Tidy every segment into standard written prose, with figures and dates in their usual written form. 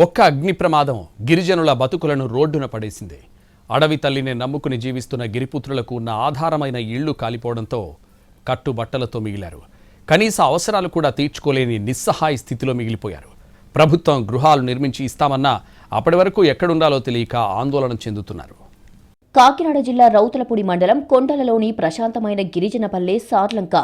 ఒక్క అగ్ని ప్రమాదం గిరిజనుల బతుకులను రోడ్డున పడేసింది. అడవి తల్లిని నమ్ముకుని జీవిస్తున్న గిరిపుత్రులకు ఉన్న ఆధారమైన ఇళ్లు కాలిపోవడంతో కట్టుబట్టలతో మిగిలారు. కనీస అవసరాలు కూడా తీర్చుకోలేని నిస్సహాయ స్థితిలో మిగిలిపోయారు. ప్రభుత్వం గృహాలు నిర్మించి ఇస్తామన్నా అప్పటి వరకు ఎక్కడుండాలో తెలియక ఆందోళన చెందుతున్నారు. కాకినాడ జిల్లా రౌతులపూడి మండలం కొండలలోని ప్రశాంతమైన గిరిజనపల్లె సార్లంక.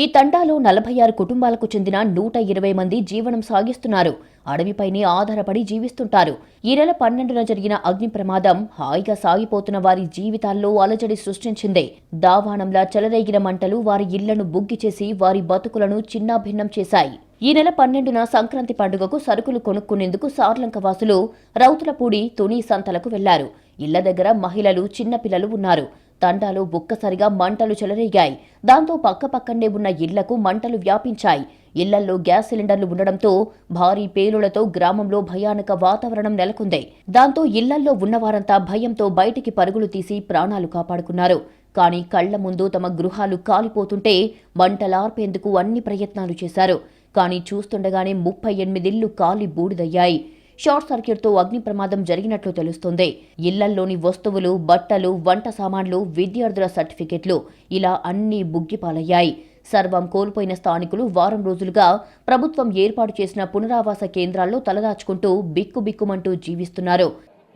ఈ తండాలో 46 కుటుంబాలకు చెందిన 120 మంది జీవనం సాగిస్తున్నారు. అడవిపైనే ఆధారపడి జీవిస్తుంటారు. ఈ నెల 12న జరిగిన అగ్ని ప్రమాదం హాయిగా సాగిపోతున్న వారి జీవితాల్లో అలజడి సృష్టించింది. దావాణంలా చెలరేగిన మంటలు వారి ఇళ్లను బుగ్గి చేసి వారి బతుకులను చిన్నాభిన్నం చేశాయి. ఈ నెల 12న సంక్రాంతి పండుగకు సరుకులు కొనుక్కునేందుకు సార్లంక వాసులు రౌతులపూడి తుని సంతలకు వెళ్లారు. ఇళ్ల దగ్గర మహిళలు, చిన్నపిల్లలు ఉన్నారు. తండాలో ఒక్కసారిగా మంటలు చెలరేగాయి. దాంతో పక్కపక్కనే ఉన్న ఇళ్లకు మంటలు వ్యాపించాయి. ఇళ్లల్లో గ్యాస్ సిలిండర్లు ఉండడంతో భారీ పేలులతో గ్రామంలో భయానక వాతావరణం నెలకొంది. దాంతో ఇళ్లల్లో ఉన్నవారంతా భయంతో బయటికి పరుగులు తీసి ప్రాణాలు కాపాడుకున్నారు. కానీ కళ్ల ముందు తమ గృహాలు కాలిపోతుంటే మంటలార్పేందుకు అన్ని ప్రయత్నాలు చేశారు. కానీ చూస్తుండగానే 38 ఇళ్లు కాలి బూడిదయ్యాయి. షార్ట్ సర్క్యూట్తో అగ్ని ప్రమాదం జరిగినట్లు తెలుస్తోంది. ఇళ్లల్లోని వస్తువులు, బట్టలు, వంట సామాన్లు, విద్యార్థుల సర్టిఫికెట్లు ఇలా అన్నీ బుగ్గిపాలయ్యాయి. సర్వం కోల్పోయిన స్థానికులు వారం రోజులుగా ప్రభుత్వం ఏర్పాటు చేసిన పునరావాస కేంద్రాల్లో తలదాచుకుంటూ బిక్కుబిక్కుమంటూ జీవిస్తున్నారు.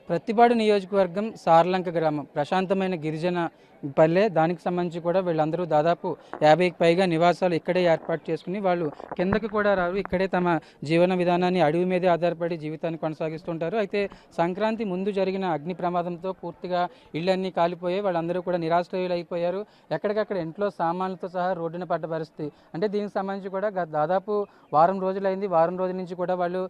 ప్రతిపాడు నియోజకవర్గం సార్లంక గ్రామం ప్రశాంతమైన గిరిజన పల్లె. దానికి సంబంధించి కూడా వీళ్ళందరూ దాదాపు 50కి పైగా నివాసాలు ఇక్కడే ఏర్పాటు చేసుకుని వాళ్ళు కిందకి కూడా రారు. ఇక్కడే తమ జీవన విధానాన్ని అడవి మీదే ఆధారపడి జీవితాన్ని కొనసాగిస్తుంటారు. అయితే సంక్రాంతి ముందు జరిగిన అగ్ని ప్రమాదంతో పూర్తిగా ఇళ్ళన్నీ కాలిపోయాయి. వాళ్ళందరూ కూడా నిరాశ్రయులు అయిపోయారు. ఎక్కడికక్కడ ఇంట్లో సామాన్లతో సహా రోడ్డున పడ్డ పరిస్థితి. అంటే దీనికి సంబంధించి కూడా దాదాపు వారం రోజులైంది. వారం రోజుల నుంచి కూడా వాళ్ళు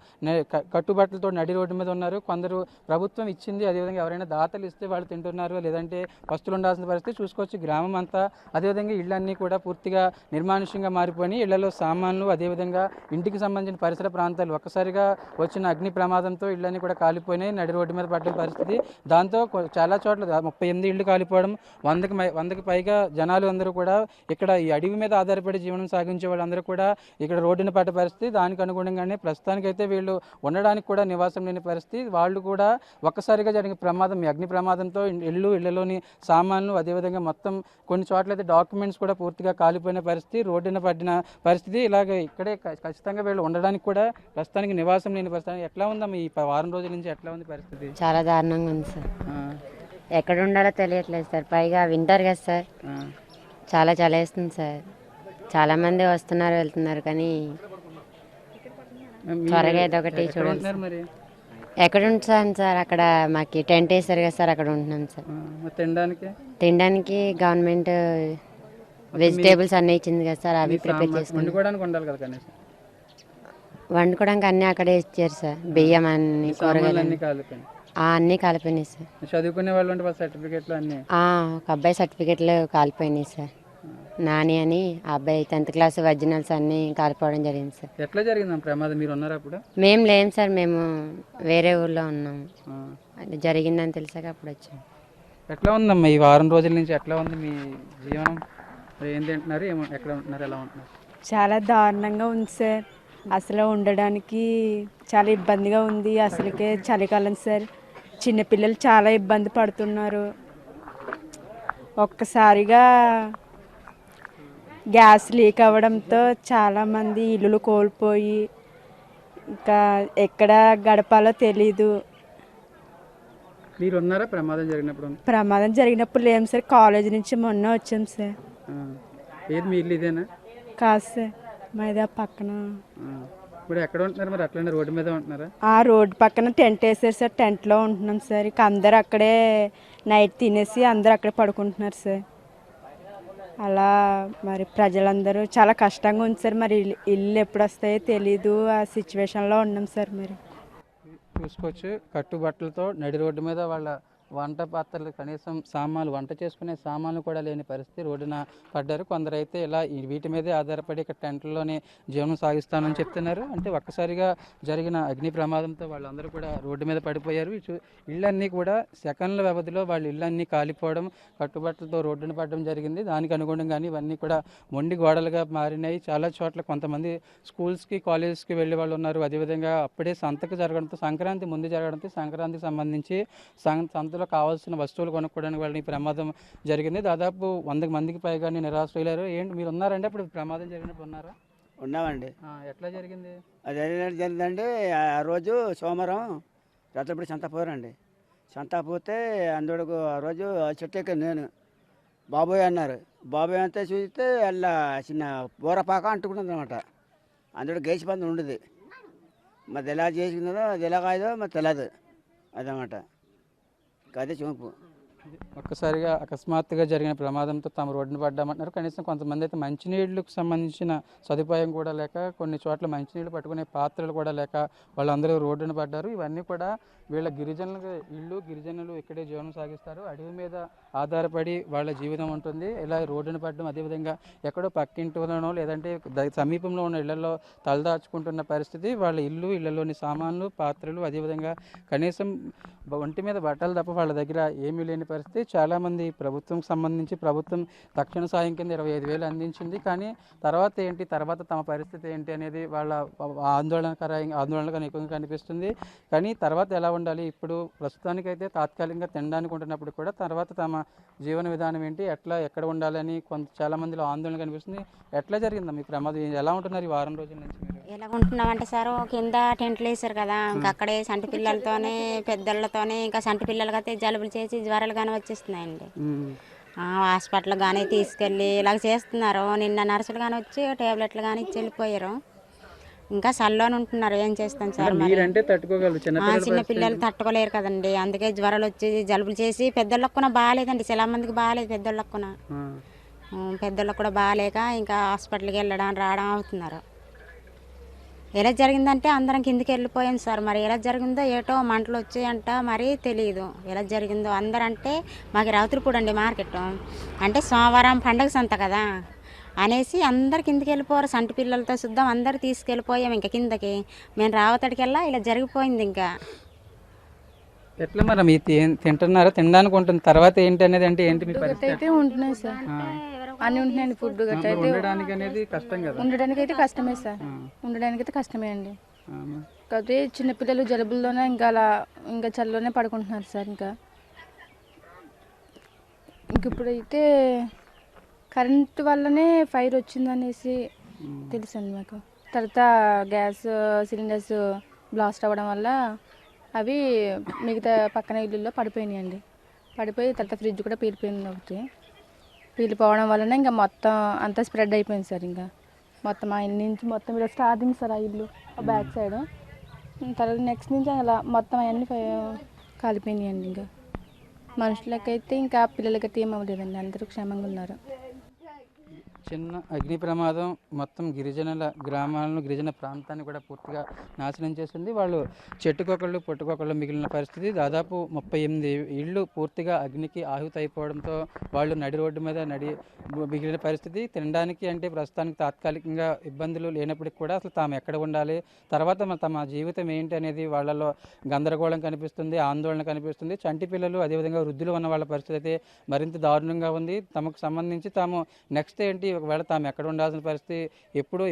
కట్టుబట్టలతో నడి రోడ్డు మీద ఉన్నారు. కొందరు ప్రభుత్వం ఇచ్చింది, అదేవిధంగా ఎవరైనా దాతలు ఇస్తే వాళ్ళు తింటున్నారు, లేదంటే పస్తులు ఉండాల్సిన పరిస్థితి చూసుకోవచ్చు. గ్రామం అంతా అదేవిధంగా ఇళ్ళన్నీ కూడా పూర్తిగా నిర్మానుష్యంగా మారిపోయి ఇళ్లలో సామాన్లు, అదేవిధంగా ఇంటికి సంబంధించిన పరిసర ప్రాంతాలు ఒక్కసారిగా వచ్చిన అగ్ని ప్రమాదంతో ఇళ్ళన్నీ కూడా కాలిపోయినాయి. నడి రోడ్డు మీద పడ్డ పరిస్థితి. దాంతో చాలా చోట్ల 38 ఇళ్ళు కాలిపోవడం, 100కి పైగా జనాలు అందరూ కూడా ఇక్కడ ఈ అడవి మీద ఆధారపడి జీవనం సాగించే వాళ్ళందరూ కూడా ఇక్కడ రోడ్డున పడ్డ పరిస్థితి. దానికి అనుగుణంగానే ప్రస్తుతానికైతే వీళ్ళు ఉండడానికి కూడా నివాసం లేని పరిస్థితి. వాళ్ళు కూడా ఒక్కసారిగా జరిగిన ప్రమాదం, ఈ అగ్ని ప్రమాదంతో ఇళ్లలోని సామాన్లు, అదేవిధంగా మొత్తం కొన్ని చోట్ల అయితే డాక్యుమెంట్స్ కూడా పూర్తిగా కాలిపోయిన పరిస్థితి, రోడ్డున పడిన పరిస్థితి. ఇలాగే ఇక్కడే ఖచ్చితంగా వీళ్ళు ఉండడానికి కూడా ప్రస్తుతానికి నివాసం లేని పరిస్థితి. ఎట్లా ఉందమ్మా ఈ వారం రోజుల నుంచి ఎట్లా ఉంది పరిస్థితి? చాలా దారుణంగా ఉంది సార్. ఎక్కడ ఉండాలో తెలియట్లేదు సార్. పైగా వింటర్ కదా సార్, చాలా చలేస్తుంది సార్. చాలామంది వస్తున్నారు, వెళ్తున్నారు, కానీ త్వరగా ఏదో ఒకటి చూడండి. మరి ఎక్కడ ఉంటాను సార్? అక్కడ మాకు టెంట్ వేస్తారు కదా సార్, అక్కడ ఉంటున్నాం సార్. తినడానికి గవర్నమెంట్ వెజిటేబుల్స్ అన్నీ ఇచ్చింది కదా సార్, అవి ప్రిపేర్ చేసుకుని వండుకోవడానికి అన్నీ అక్కడే ఇచ్చారు సార్. బియ్యం అన్ని, కూరగాయలు అన్నీ కాలిపోయినాయి సార్. చదువుకునే వాళ్ళు సర్టిఫికెట్లు అన్నీ, ఒక అబ్బాయి సర్టిఫికెట్లు కాలిపోయినాయి సార్. నాని అని ఆ అబ్బాయి 10th క్లాస్ ఒరిజినల్స్ అన్నీ కాలిపోవడం జరిగింది సార్. ఎట్లా జరిగింది ప్రమాదం? మీరు ఉన్నారు అప్పుడు? మేము లేం సార్, మేము వేరే ఊర్లో ఉన్నాము. అది జరిగిందని తెలిసాక అప్పుడు వచ్చాము. ఎట్లా ఉందమ్మా ఈ వారం రోజుల నుంచి ఎట్లా ఉంది మీ జీవనం? ఏం తింటున్నారు, ఎక్కడ ఉంటున్నారు, ఎలా ఉంటున్నారు? చాలా దారుణంగా ఉంది సార్. అసలు ఉండడానికి చాలా ఇబ్బందిగా ఉంది. అసలుకే చలికాలం సార్. చిన్నపిల్లలు చాలా ఇబ్బంది పడుతున్నారు. ఒక్కసారిగా గ్యాస్ లీక్ అవ్వడంతో చాలామంది ఇల్లులు కోల్పోయి ఇంకా ఎక్కడ గడపాలో తెలీదు. మీరు ఉన్నారా ప్రమాదం జరిగినప్పుడు? ప్రమాదం జరిగినప్పుడు లేము సార్. కాలేజీ నుంచి మొన్న వచ్చాం సార్. ఏది మీ ఇల్లు ఇదేనా? కాదు సార్, మాది పక్కన. ఇప్పుడు ఎక్కడ ఉంటున్నారు మరి? అట్లనే రోడ్డు మీద ఉంటున్నారా? రోడ్డు పక్కన టెంట్ వేసారు సార్. టెంట్లో ఉంటున్నాం సార్. ఇక అందరు అక్కడే నైట్ తినేసి అందరు అక్కడే పడుకుంటున్నారు సార్. అలా మరి ప్రజలందరూ చాలా కష్టంగా ఉంది సార్. మరి ఇల్లు ఎప్పుడు వస్తాయో తెలీదు. ఆ సిచ్యువేషన్లో ఉన్నాం సార్. మరి చూసుకోవచ్చు, కట్టుబట్టలతో నడి రోడ్డు మీద వాళ్ళ వంట పాత్రలు కనీసం సామాన్లు వంట చేసుకునే సామాన్లు కూడా లేని పరిస్థితి రోడ్డున పడ్డారు. కొందరైతే ఇలా వీటి మీదే ఆధారపడి ఇక్కడ టెంట్లలోనే జీవనం సాగిస్తానని చెప్తున్నారు. అంటే ఒక్కసారిగా జరిగిన అగ్ని ప్రమాదంతో వాళ్ళందరూ కూడా రోడ్డు మీద పడిపోయారు. ఇళ్ళన్నీ కూడా సెకండ్ల వ్యవధిలో వాళ్ళ ఇళ్ళన్నీ కాలిపోవడం, కట్టుబట్టలతో రోడ్డున పడడం జరిగింది. దానికి అనుగుణంగానే ఇవన్నీ కూడా మొండి గోడలుగా మారినాయి. చాలా చోట్ల కొంతమంది స్కూల్స్కి, కాలేజెస్కి వెళ్ళే వాళ్ళు ఉన్నారు. అదేవిధంగా అప్పుడే సంక్రాంతి ముందు జరగడంతో సంక్రాంతికి సంబంధించి సంతలో కావాల్సిన వస్తువులు కొనుక్కోవడానికి వాళ్ళని ప్రమాదం జరిగింది. దాదాపు 100 మందికి పైగా నిరాశ్రయులారు. ఏంటి మీరు ఉన్నారంటే అప్పుడు ప్రమాదం జరిగినప్పుడు ఉన్నారా? ఉన్నామండి. ఎట్లా జరిగింది? అది జరిగిందండి. ఆ రోజు సోమవారం రాత్రిపూట సంత పోరండి. సంత పోతే అందుకు ఆ రోజు చెట్టు ఎక్కాను నేను. బాబోయ్ అన్నారు. బాబోయ్ అంతా చూస్తే అలా చిన్న బోరపాక అంటుకున్నది అనమాట. అందులో గేసి బంధం ఉండదు. మరి ఎలా చేసుకున్నదో అది ఎలాగాయదో మరి తెలియదు అదనమాట. అదే చూపు. ఒక్కసారిగా అకస్మాత్తుగా జరిగిన ప్రమాదంతో తాము రోడ్డున పడ్డామంటున్నారు. కనీసం కొంతమంది అయితే మంచినీళ్ళకు సంబంధించిన సదుపాయం కూడా లేక, కొన్ని చోట్ల మంచినీళ్ళు పట్టుకునే పాత్రలు కూడా లేక వాళ్ళందరూ రోడ్డున పడ్డారు. ఇవన్నీ కూడా వీళ్ళ గిరిజనుల ఇళ్ళు, గిరిజనులు ఇక్కడే జీవనం సాగిస్తారు. అడవి మీద ఆధారపడి వాళ్ళ జీవితం ఉంటుంది. ఇలా రోడ్డున పడడం, అదేవిధంగా ఎక్కడో పక్కింటిలోనో లేదంటే సమీపంలో ఉన్న ఇళ్లలో తలదాచుకుంటున్న పరిస్థితి. వాళ్ళ ఇళ్లలోని సామాన్లు, పాత్రలు, అదేవిధంగా కనీసం ఒంటి మీద బట్టలు తప్ప వాళ్ళ దగ్గర ఏమీ లేని పరిస్థితి. చాలామంది ప్రభుత్వంకి సంబంధించి ప్రభుత్వం తక్షణ సాయం కింద 25,000 అందించింది. కానీ తర్వాత తమ పరిస్థితి ఏంటి అనేది వాళ్ళ ఆందోళనగా ఎక్కువగా కనిపిస్తుంది. కానీ తర్వాత ఎలా ఉండాలి? ఇప్పుడు ప్రస్తుతానికైతే తాత్కాలికంగా తినడానికి ఉంటున్నప్పుడు కూడా తర్వాత తమ జీవన విధానం ఏంటి, ఎక్కడ ఉండాలని చాలామందిలో ఆందోళన కనిపిస్తుంది. ఎట్లా జరిగిందా మీ ప్రమాదం? ఎలా ఉంటున్నారు ఈ వారం రోజుల నుంచి మీరు? ఎలా ఉంటున్నామంటే సార్, కింద టెంట్లు వేసారు కదా, ఇంకా అక్కడే సంటి పిల్లలతోనే పెద్దలతోనే ఇంకా సంటి పిల్లలకి అయితే జలుబులు చేసి జ్వరాలు కానీ వచ్చేస్తున్నాయండి. హాస్పిటల్ కానీ తీసుకెళ్ళి ఇలాగ చేస్తున్నారు. నిన్న నర్సులు కానీ వచ్చి టాబ్లెట్లు కానీ ఇచ్చి వెళ్ళిపోయారు. ఇంకా చల్లోనే ఉంటున్నారు. ఏం చేస్తాం సార్? చిన్న పిల్లలు తట్టుకోలేరు కదండి. అందుకే జ్వరాలు వచ్చి జలుబులు చేసి పెద్దోళ్ళకు కూడా బాగాలేదండి. చాలా మందికి బాగాలేదు. పెద్దోళ్ళకు కూడా బాగాలేక ఇంకా హాస్పిటల్కి వెళ్ళడం రావడం అవుతున్నారు. ఎలా జరిగిందంటే అందరం కిందికి వెళ్ళిపోయాం సార్. మరి ఎలా జరిగిందో ఏటో మంటలు వచ్చాయంట, మరి తెలియదు ఎలా జరిగిందో. అందరంటే మాకు రావుతులపూడి అండి మార్కెట్, అంటే సోమవారం పండగ సంత కదా అనేసి అందరు కిందికి వెళ్ళిపోయారు. సంటి పిల్లలతో చూద్దాం అందరు తీసుకెళ్ళిపోయాం ఇంకా కిందకి. మేము రావతడికెళ్ళా ఇలా జరిగిపోయింది. ఇంకా ఎట్లా మరి మీ తింటున్నారా? తినడానికి ఉంటుంది. తర్వాత ఏంటి అనేది అంటే ఏంటి? అయితే ఉంటున్నాయి సార్, అన్నీ ఉంటున్నాయండి. ఫుడ్ గట్రా అయితే ఉండడానికి అనేది కష్టం కదా? ఉండడానికి అయితే కష్టమే సార్. ఉండడానికి అయితే కష్టమే అండి. కాకపోతే చిన్నపిల్లలు జలుబుల్లోనే ఇంకా చల్లలోనే పడుకుంటున్నారు సార్. ఇంకా ఇప్పుడైతే కరెంట్ వల్లనే ఫైర్ వచ్చిందనేసి తెలుసండి మాకు. తర్వాత గ్యాస్ సిలిండర్స్ బ్లాస్ట్ అవ్వడం వల్ల అవి మిగతా పక్కన ఇల్లుల్లో పడిపోయినాయండి. పడిపోయి తర్వాత ఫ్రిడ్జ్ కూడా పీలిపోయింది. ఒకటి పీలిపోవడం వలన ఇంకా మొత్తం అంతా స్ప్రెడ్ అయిపోయింది సార్. ఇంకా మొత్తం ఆ ఇల్లు నుంచి మొత్తం ఇలా స్టార్టింగ్ సార్ ఆ ఇల్లు ఆ బ్యాక్ సైడ్. తర్వాత నెక్స్ట్ నుంచి అలా మొత్తం అవన్నీ కాలిపోయినాయండి. ఇంకా మనుషులకైతే ఇంకా పిల్లలకైతే ఏం అవ్వలేదండి. అందరూ క్షేమంగా ఉన్నారు. చిన్న అగ్ని ప్రమాదం మొత్తం గిరిజనుల గ్రామాలను, గిరిజన ప్రాంతాన్ని కూడా పూర్తిగా నాశనం చేస్తుంది. వాళ్ళు చెట్టుకొకళ్ళు పొట్టుకొకళ్ళు మిగిలిన పరిస్థితి. దాదాపు 38 ఇళ్ళు పూర్తిగా అగ్నికి ఆహుతి అయిపోవడంతో వాళ్ళు నడి రోడ్డు మీద మిగిలిన పరిస్థితి. తినడానికి అంటే ప్రస్తుతానికి తాత్కాలికంగా ఇబ్బందులు లేనప్పటికీ కూడా అసలు తాము ఎక్కడ ఉండాలి, తర్వాత తమ జీవితం ఏంటి అనేది వాళ్ళలో గందరగోళం కనిపిస్తుంది, ఆందోళన కనిపిస్తుంది. చంటి పిల్లలు, అదేవిధంగా వృద్ధులు ఉన్న వాళ్ళ పరిస్థితి అయితే మరింత దారుణంగా ఉంది. తమకు సంబంధించి తాము నెక్స్ట్ ఏంటి, ఒకవేళ తాము ఎక్కడ ఉండాల్సిన పరిస్థితి,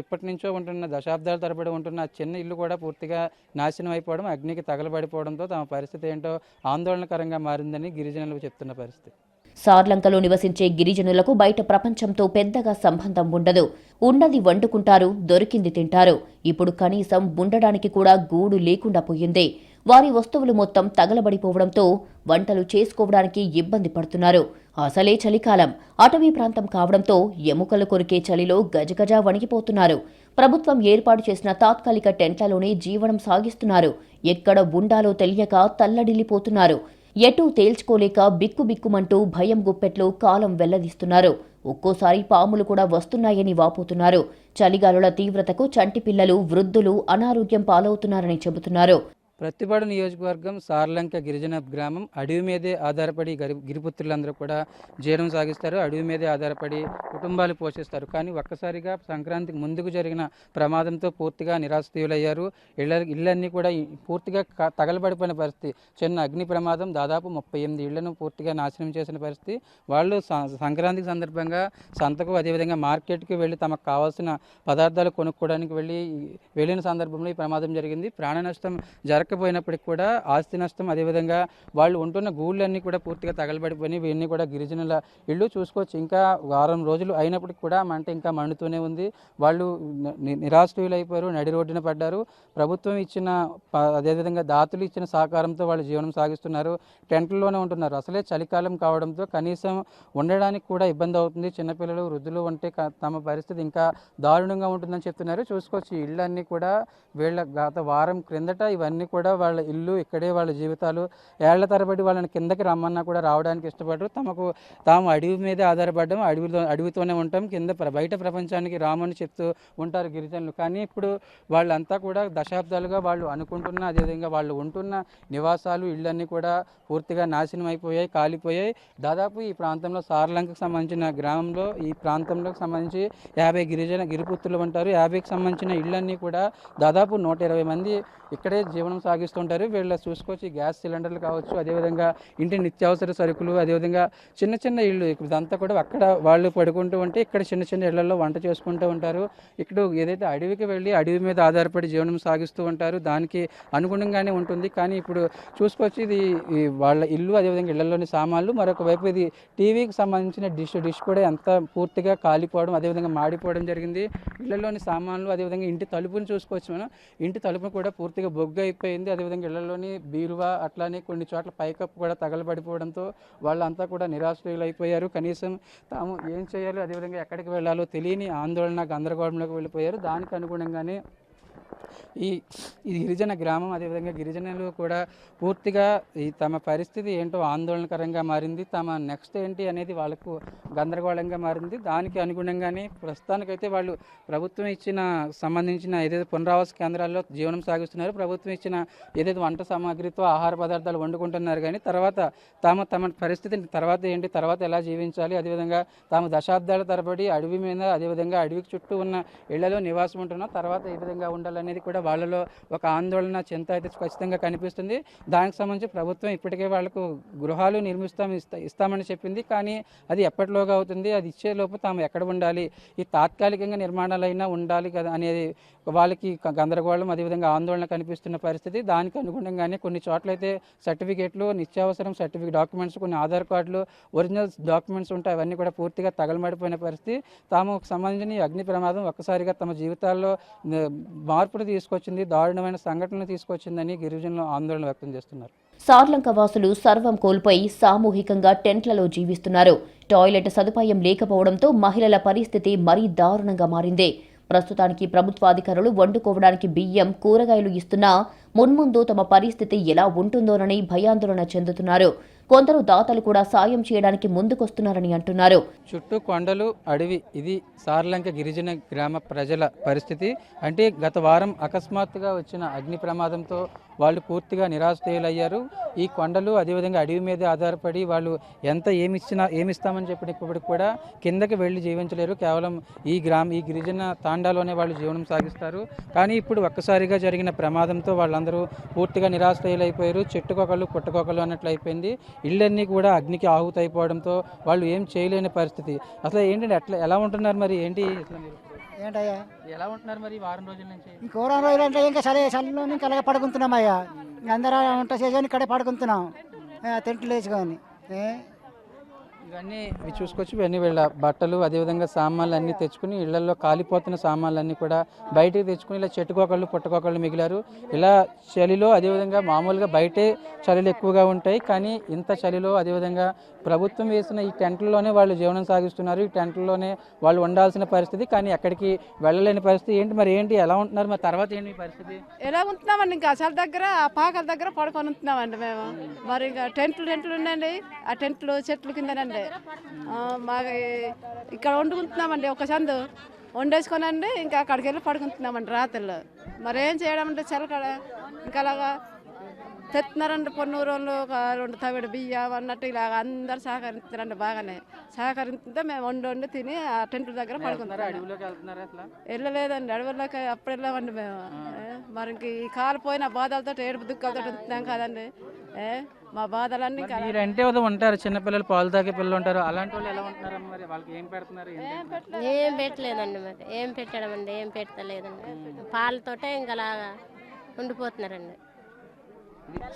ఇప్పటి నుంచో ఉంటున్న దశాబ్దాల తరబడి ఉంటున్న చిన్న ఇల్లు కూడా పూర్తిగా నాశనం అయిపోవడం, అగ్నికి తగలబడిపోవడంతో తమ పరిస్థితి ఏంటో ఆందోళనకరంగా మారిందని గిరిజనులు చెప్తున్న పరిస్థితి. సార్లంకలో నివసించే గిరిజనులకు బయట ప్రపంచంతో పెద్దగా సంబంధం ఉండదు. ఉన్నది వండుకుంటారు, దొరికింది తింటారు. ఇప్పుడు కనీసం ఉండడానికి కూడా గూడు లేకుండా పోయింది. వారి వస్తువులు మొత్తం తగలబడిపోవడంతో వంటలు చేసుకోవడానికి ఇబ్బంది పడుతున్నారు. అసలే చలికాలం, అటవీ ప్రాంతం కావడంతో ఎముకలు కొరికే చలిలో గజగజా వణికిపోతున్నారు. ప్రభుత్వం ఏర్పాటు చేసిన తాత్కాలిక టెంట్లలోనే జీవనం సాగిస్తున్నారు. ఎక్కడ ఉండాలో తెలియక తల్లడిల్లిపోతున్నారు. ఎటూ తేల్చుకోలేక బిక్కుబిక్కుమంటూ భయం గుప్పెట్లో కాలం వెల్లదీస్తున్నారు. ఒక్కోసారి పాములు కూడా వస్తున్నాయని వాపోతున్నారు. చలిగాలుల తీవ్రతకు చంటి పిల్లలు, వృద్ధులు అనారోగ్యం పాలవుతున్నారని చెబుతున్నారు. ప్రతిపాడు నియోజకవర్గం సార్లంక గిరిజన గ్రామం. అడవి మీదే ఆధారపడి గిరిపుత్రులందరూ కూడా జీవనం సాగిస్తారు. అడవి మీదే ఆధారపడి కుటుంబాలు పోషిస్తారు. కానీ ఒక్కసారిగా సంక్రాంతికి ముందుకు జరిగిన ప్రమాదంతో పూర్తిగా నిరాశ్రయులయ్యారు. ఇళ్ళన్నీ కూడా పూర్తిగా తగలబడిపోయిన పరిస్థితి. చిన్న అగ్ని ప్రమాదం దాదాపు 38 ఇళ్లను పూర్తిగా నాశనం చేసిన పరిస్థితి. వాళ్ళు సంక్రాంతికి సందర్భంగా సంతకు అదేవిధంగా మార్కెట్కి వెళ్ళి తమకు కావాల్సిన పదార్థాలు కొనుక్కోవడానికి వెళ్ళిన సందర్భంలో ఈ ప్రమాదం జరిగింది. ప్రాణ నష్టం జరగకపోయినప్పటికీ కూడా ఆస్తి నష్టం, అదేవిధంగా వాళ్ళు ఉంటున్న గూళ్ళన్నీ కూడా పూర్తిగా తగలబడిపోయినాయి. ఇవన్నీ కూడా గిరిజనుల ఇళ్ళు చూసుకోవచ్చు. ఇంకా వారం రోజులు అయినప్పటికీ కూడా మంట ఇంకా మండుతూనే ఉంది. వాళ్ళు నిరాశ్రయులు అయిపోయారు, నడి రోడ్డున పడ్డారు. ప్రభుత్వం ఇచ్చిన అదేవిధంగా దాతలు ఇచ్చిన సహకారంతో వాళ్ళు జీవనం సాగిస్తున్నారు. టెంట్లలోనే ఉంటున్నారు. అసలే చలికాలం కావడంతో కనీసం ఉండడానికి కూడా ఇబ్బంది అవుతుంది. చిన్నపిల్లలు, వృద్ధులు ఉంటే తమ పరిస్థితి ఇంకా దారుణంగా ఉంటుందని చెప్తున్నారు. చూసుకోవచ్చు ఈ ఇళ్ళన్నీ కూడా వీళ్ళ గత వారం క్రిందట ఇవన్నీ కూడా వాళ్ళ ఇల్లు, ఇక్కడే వాళ్ళ జీవితాలు. ఏళ్ల తరబడి వాళ్ళని కిందకి రమ్మన్నా కూడా రావడానికి ఇష్టపడరు. తాము అడవి మీదే ఆధారపడడం, అడవితోనే ఉంటాం, కింద బయట ప్రపంచానికి రామని చెప్తూ ఉంటారు గిరిజనులు. కానీ ఇప్పుడు వాళ్ళంతా కూడా దశాబ్దాలుగా వాళ్ళు అనుకుంటున్న, అదేవిధంగా వాళ్ళు ఉంటున్న నివాసాలు, ఇళ్ళన్నీ కూడా పూర్తిగా నాశనం అయిపోయాయి, కాలిపోయాయి. దాదాపు ఈ ప్రాంతంలో సార్లంకకు సంబంధించిన గ్రామంలో ఈ ప్రాంతంలోకి సంబంధించి 50 గిరిపుత్రులు ఉంటారు. 50కి సంబంధించిన ఇళ్ళన్నీ కూడా దాదాపు 120 మంది ఇక్కడే జీవనం సాగిస్తుంటారు. వీళ్ళ చూసుకోవచ్చు గ్యాస్ సిలిండర్లు కావచ్చు, అదేవిధంగా ఇంటి నిత్యావసర సరుకులు, అదేవిధంగా చిన్న చిన్న ఇళ్ళు ఇదంతా కూడా అక్కడ వాళ్ళు పడుకుంటూ ఉంటే ఇక్కడ చిన్న చిన్న ఇళ్లలో వంట చేసుకుంటూ ఉంటారు. ఇక్కడ ఏదైతే అడవికి వెళ్ళి అడవి మీద ఆధారపడి జీవనం సాగిస్తూ ఉంటారు, దానికి అనుగుణంగానే ఉంటుంది. కానీ ఇప్పుడు చూసుకోవచ్చు ఇది వాళ్ళ ఇల్లు, అదేవిధంగా ఇళ్లలోని సామాన్లు. మరొక వైపు ఇది టీవీకి సంబంధించిన డిష్ కూడా ఎంత పూర్తిగా కాలిపోవడం, అదేవిధంగా మాడిపోవడం జరిగింది. ఇళ్లలోని సామాన్లు, అదేవిధంగా ఇంటి తలుపుని చూసుకోవచ్చు మనం. ఇంటి తలుపు కూడా పూర్తిగా బొగ్గు అయిపోయింది. అదేవిధంగా ఇళ్లలోని బీరువా, అట్లానే కొన్ని చోట్ల పైకప్పు కూడా తగలబడిపోవడంతో వాళ్ళంతా కూడా నిరాశ్రయులు అయిపోయారు. కనీసం తాము ఏం చేయాలో, అదేవిధంగా ఎక్కడికి వెళ్ళాలో తెలియని ఆందోళన, గందరగోళంలోకి వెళ్ళిపోయారు. దానికి అనుగుణంగానే ఈ గిరిజన గ్రామం, అదేవిధంగా గిరిజనులు కూడా పూర్తిగా తమ పరిస్థితి ఏంటో ఆందోళనకరంగా మారింది. తమ నెక్స్ట్ ఏంటి అనేది వాళ్ళకు గందరగోళంగా మారింది. దానికి అనుగుణంగానే ప్రస్తుతానికైతే వాళ్ళు ప్రభుత్వం ఇచ్చిన సంబంధించిన ఏదైతే పునరావాస కేంద్రాల్లో జీవనం సాగిస్తున్నారు, ప్రభుత్వం ఇచ్చిన ఏదైతే వంట సామాగ్రితో ఆహార పదార్థాలు వండుకుంటున్నారు. కానీ తర్వాత తమ పరిస్థితిని తర్వాత ఏంటి, తర్వాత ఎలా జీవించాలి, అదేవిధంగా తాము దశాబ్దాల తరబడి అడవి మీద, అదేవిధంగా అడవికి చుట్టూ ఉన్న ఇళ్లలో నివాసం ఉంటున్నాం, తర్వాత ఏ విధంగా ఉండాలనేది కూడా వాళ్ళలో ఒక ఆందోళన, చింత అయితే ఖచ్చితంగా కనిపిస్తుంది. దానికి సంబంధించి ప్రభుత్వం ఇప్పటికే వాళ్ళకు గృహాలు ఇస్తామని చెప్పింది. కానీ అది ఎప్పటిలోగా అవుతుంది, అది ఇచ్చేలోపు తాము ఎక్కడ ఉండాలి, ఈ తాత్కాలికంగా నిర్మాణాలైనా ఉండాలి కదా అనేది వాళ్ళకి గందరగోళం, అదేవిధంగా ఆందోళన కనిపిస్తున్న పరిస్థితి. దానికి అనుగుణంగానే కొన్ని చోట్లయితే సర్టిఫికేట్లు, నిత్యావసరం డాక్యుమెంట్స్, కొన్ని ఆధార్ కార్డులు, ఒరిజినల్ డాక్యుమెంట్స్ ఉంటాయి, అవన్నీ కూడా పూర్తిగా తగలమడిపోయిన పరిస్థితి. తాము సంబంధించిన ఈ అగ్ని ప్రమాదం ఒక్కసారిగా తమ జీవితాల్లో మార్పులు తీసుకొచ్చింది, దారుణమైన సంఘటనలు తీసుకొచ్చిందని గిరిజనులు ఆందోళన వ్యక్తం చేస్తున్నారు. సార్లంక వాసులు సర్వం కోల్పోయి సామూహికంగా టెంట్లలో జీవిస్తున్నారు. టాయిలెట్ సదుపాయం లేకపోవడంతో మహిళల పరిస్థితి మరీ దారుణంగా మారింది. ప్రస్తుతానికి ప్రభుత్వాధికారులు వండుకోవడానికి బియ్యం, కూరగాయలు ఇస్తున్నా మున్ముందు తమ పరిస్థితి ఎలా ఉంటుందోనని భయాందోళన చెందుతున్నారు. కొందరు దాతలు కూడా సాయం చేయడానికి ముందుకొస్తున్నారని అంటున్నారు. చుట్టూ కొండలు, అడవి. ఇది సార్లంక గిరిజన గ్రామ ప్రజల పరిస్థితి. అంటే గత వారం అకస్మాత్తుగా వచ్చిన అగ్ని ప్రమాదంతో వాళ్ళు పూర్తిగా నిరాశ్రయులయ్యారు. ఈ కొండలు, అదేవిధంగా అడవి మీద ఆధారపడి వాళ్ళు ఎంత ఏమిస్తామని చెప్పినప్పటికీ కూడా కిందకి వెళ్ళి జీవించలేరు. కేవలం ఈ గిరిజన తాండాలోనే వాళ్ళు జీవనం సాగిస్తారు. కానీ ఇప్పుడు ఒక్కసారిగా జరిగిన ప్రమాదంతో వాళ్ళందరూ పూర్తిగా నిరాశ్రయులైపోయారు. చెట్టుకొకళ్ళు, పుట్టకొకళ్ళు అన్నట్లు అయిపోయింది. ఇళ్ళన్నీ కూడా అగ్నికి ఆహుతి అయిపోవడంతో వాళ్ళు ఏం చేయలేని పరిస్థితి. అసలు ఏంటంటే ఎలా ఉంటున్నారు మరి, ఏంటి ఏంటయ్యా ఎలా ఉంటున్నారు మరి వారం రోజుల నుంచి? ఇంకో వారం రోజులు అంటే ఇంకా చలిలో ఇంకా అలాగే పడుకుంటున్నాం అయ్యా. అందరూ వంట చేసుకొని ఇక్కడే పడుకుంటున్నాం, టెంట్లు వేసుకొని. ఇవన్నీ చూసుకోవచ్చు. ఇవన్నీ వీళ్ళ బట్టలు, అదేవిధంగా సామాన్లు అన్నీ తెచ్చుకుని ఇళ్లలో కాలిపోతున్న సామాన్లన్నీ కూడా బయటకు తెచ్చుకుని ఇలా చెట్టుకోకళ్ళు, పుట్టకోకళ్ళు మిగిలారు. ఇలా చలిలో, అదేవిధంగా మామూలుగా బయటే చలిలు ఎక్కువగా ఉంటాయి, కానీ ఇంత చలిలో అదేవిధంగా ప్రభుత్వం వేసిన ఈ టెంట్లలోనే వాళ్ళు జీవనం సాగిస్తున్నారు. ఈ టెంట్లలోనే వాళ్ళు ఉండాల్సిన పరిస్థితి, కానీ ఎక్కడికి వెళ్ళలేని పరిస్థితి. ఏంటి ఎలా ఉంటున్నారు మరి, తర్వాత ఏంటి మీ పరిస్థితి? ఎలా ఉంటున్నామండి, ఇంకా అసలు దగ్గర పాకల దగ్గర పడుకొని ఉంటున్నామండి మేము. మరి ఇంకా టెంట్లు ఉండండి, ఆ టెంట్లు చెట్ల కిందనండి మాకు ఇక్కడ వండుకుంటున్నామండి. ఒక సందు వండేసుకోనండి, ఇంకా అక్కడికి వెళ్ళి పడుకుంటున్నామండి రాత్రులు. మరి ఏం చేయడం అంటే చలకడ ఇంకా అలాగా తెస్తున్నారండి పొన్నూరు వాళ్ళు ఒక 2 తవిడు బియ్యం అన్నట్టు ఇలాగ అందరు సహకరిస్తున్నారండి బాగానే సహకరిస్తుంటే మేము వండి తిని ఆ టెంట్ దగ్గర పడుకుంటాం. అడవిలోకి వెళ్తున్నారా అసలు? వెళ్ళలేదండి అడవుల్లోకి అప్పుడు వెళ్ళామండి మేము. మరి ఇంక ఈ కాలిపోయిన బాధలతో ఏడుపు దుఃఖాలతో ఉంటున్నాం కదండి. మా బాధలన్నీ ఇంకా మీరంటే ఏదో ఉంటారు, చిన్నపిల్లలు పాలు తాగే పిల్లలు ఉంటారు, అలాంటి వాళ్ళు ఎలా ఉంటున్నారు మరి? వాళ్ళకి ఏం పెడుతున్నారు? ఏం పెట్టలేదండి, మరి ఏం పెట్టడం అండి, ఏం పెట్టలేదండి. పాలతోటే ఇంకా అలాగా ఉండిపోతున్నారండి.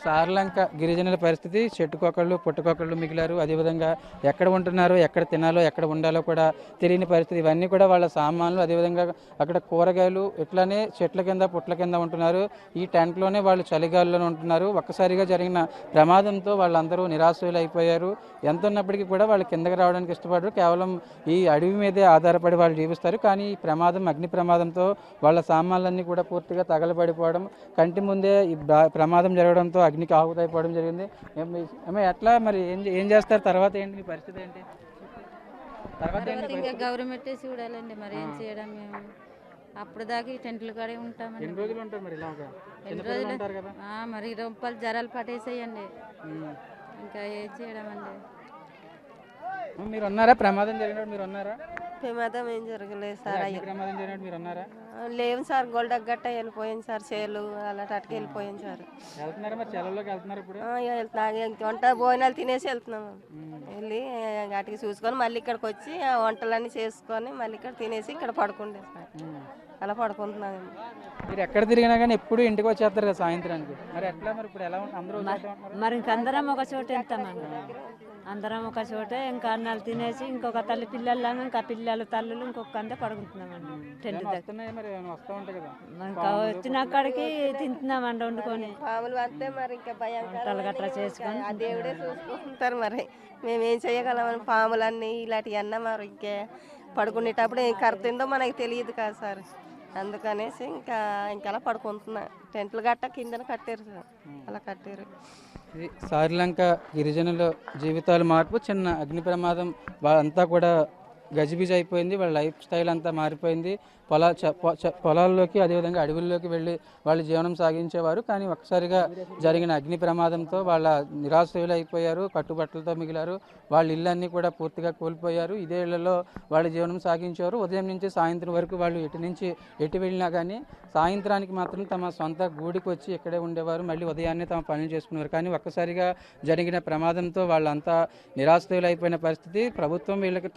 సార్లంక గిరిజనుల పరిస్థితి, చెట్టుకొకళ్ళు పుట్టుకొకళ్ళు మిగిలారు. అదేవిధంగా ఎక్కడ ఉంటున్నారో, ఎక్కడ తినాలో, ఎక్కడ ఉండాలో కూడా తెలియని పరిస్థితి. ఇవన్నీ కూడా వాళ్ళ సామాన్లు, అదేవిధంగా అక్కడ కూరగాయలు, ఇట్లానే చెట్ల కింద పుట్ల కింద ఉంటున్నారు. ఈ టెంట్లోనే వాళ్ళు చలిగాలిలోనే ఉంటున్నారు. ఒక్కసారిగా జరిగిన ప్రమాదంతో వాళ్ళందరూ నిరాశ్రయులు అయిపోయారు. ఎంత ఉన్నప్పటికీ కూడా వాళ్ళు కిందకి రావడానికి ఇష్టపడరు. కేవలం ఈ అడవి మీదే ఆధారపడి వాళ్ళు జీవిస్తారు. కానీ ఈ ప్రమాదం, అగ్ని ప్రమాదంతో వాళ్ళ సామాన్లన్నీ కూడా పూర్తిగా తగలబడిపోవడం, కంటి ముందే ఈ ప్రమాదం జరగడంతో అగ్నికి ఆహుతైపోవడం జరిగింది. ఎట్లా మరి ఏం చేస్తారు తర్వాత? ఏంటి మీ పరిస్థితి ఏంటి తర్వాత? ఇంకా గవర్నమెంట్ చూడాలండి, మరి ఏం చేయడం. మేము అప్పుడు దాకా ఈ టెంట్లు కాడే ఉంటామండి. ఎన్ని రోజులు ఉంటారు మరి ఇలాగా? ఎన్ని రోజులు? మరి రొంపలు జరాలు పట్టేసేయండి, ఇంకా ఏం చేయడం అండి. మీరు ఉన్నారా? ప్రమాదం జరిగినప్పుడు మీరు ఉన్నారా? ప్రమాదం ఏం జరగలేదు సార్. ప్రమాదం జరిగినప్పుడు మీరు ఉన్నారా? లేవు సార్, గొల్డకు గట్ట వెళ్ళిపోయింది సార్, చేలు అలా అటుకు వెళ్ళిపోయింది సార్. వెళ్తున్నారా మరి? చెలవులోకి వెళ్తున్నారు ఇప్పుడు? వంట భోజనాలు తినేసి వెళ్తున్నాము. వెళ్ళి అటుకి చూసుకొని మళ్ళీ ఇక్కడికి వచ్చి ఆ వంటలన్నీ చేసుకొని మళ్ళీ ఇక్కడ తినేసి ఇక్కడ పడుకుండే సార్. అలా పడుకుంటున్నాము. మీరు ఎక్కడ తిరిగినా కానీ ఎప్పుడు ఇంటికి వచ్చేస్తారు కదా సాయంత్రానికి. మరి ఎట్లా మరి ఇప్పుడు ఎలా అందరూ? మరి ఇంకందరం ఒక చోట వెళ్తామండి, అందరం ఒక చోట ఇంకా అన్నాలు తినేసి ఇంకొక తల్లి పిల్లలను, ఇంకా పిల్లలు తల్లులు ఇంకొక అంతా పడుకుంటున్నామండి టెంట్ దగ్గర. ఇంకా వచ్చినక్కడికి తింటున్నామండి వండుకొని. పాములు వస్తే మరి ఇంకా వంటలు గట్రా చేసుకొని ఆ దేవుడే చూసుకుంటారు. మరి మేమేం చేయగలమని పాములన్నీ ఇలాంటివి అన్నా మరి ఇంకే పడుకునేటప్పుడు ఏం కరుతుందో మనకి తెలియదు కదా సార్. అందుకనేసి ఇంకలా పడుకుంటున్నా. టెంట్లు గట్ట కిందన కట్టారు సార్, అలా కట్టారు. ఇది సారిలంక గిరిజనుల జీవితాల మార్పు. చిన్న అగ్ని ప్రమాదం, వాళ్ళంతా కూడా గజిబిజి అయిపోయింది. వాళ్ళ లైఫ్ స్టైల్ అంతా మారిపోయింది. పొలాల్లోకి, అదేవిధంగా అడవుల్లోకి వెళ్ళి వాళ్ళు జీవనం సాగించేవారు. కానీ ఒక్కసారిగా జరిగిన అగ్ని ప్రమాదంతో వాళ్ళ నిరాశ్రయులు అయిపోయారు, కట్టుబట్టలతో మిగిలారు. వాళ్ళ ఇళ్ళన్నీ కూడా పూర్తిగా కోల్పోయారు. ఇదే ఇళ్లలో వాళ్ళు జీవనం సాగించేవారు. ఉదయం నుంచి సాయంత్రం వరకు వాళ్ళు ఎటు వెళ్ళినా కానీ సాయంత్రానికి మాత్రం తమ సొంత గూడికి వచ్చి ఇక్కడే ఉండేవారు. మళ్ళీ ఉదయాన్నే తమ పనులు చేసుకునేవారు. కానీ ఒక్కసారిగా జరిగిన ప్రమాదంతో వాళ్ళంతా నిరాశ్రయులు అయిపోయిన పరిస్థితి. ప్రభుత్వం వీళ్ళకి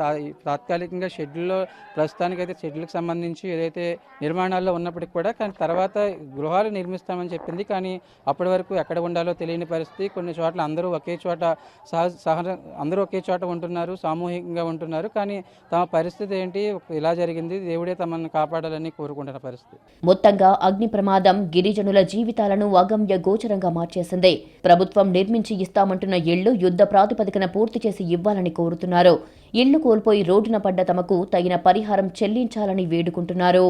తాత్కాలికంగా షెడ్యూల్లో, ప్రస్తుతానికైతే షెడ్యూల్కి సంబంధించి ఏదైతే నిర్మాణాల్లో ఉన్నప్పటికీ కూడా, కానీ తర్వాత గృహాలు నిర్మిస్తామని చెప్పింది. కానీ అప్పటి వరకు ఎక్కడ ఉండాలో తెలియని పరిస్థితి. కొన్ని చోట్ల అందరూ ఒకే చోట ఉంటున్నారు, సామూహికంగా ఉంటున్నారు. కానీ తమ పరిస్థితి ఏంటి, ఇలా జరిగింది, దేవుడే తమను కాపాడాలని కోరుకుంటున్న పరిస్థితి. మొత్తంగా అగ్ని ప్రమాదం గిరిజనుల జీవితాలను అగమ్య గోచరంగా మార్చేసింది. ప్రభుత్వం నిర్మించి ఇస్తామంటున్న ఇళ్లు యుద్ధ ప్రాతిపదికన పూర్తి చేసి ఇవ్వాలని కోరుతున్నారు. ఇళ్లు కోల్పోయి రోడ్డున పడ్డ తమకు తగిన పరిహారం చెల్లించాలని వేడుకుంటున్నారు.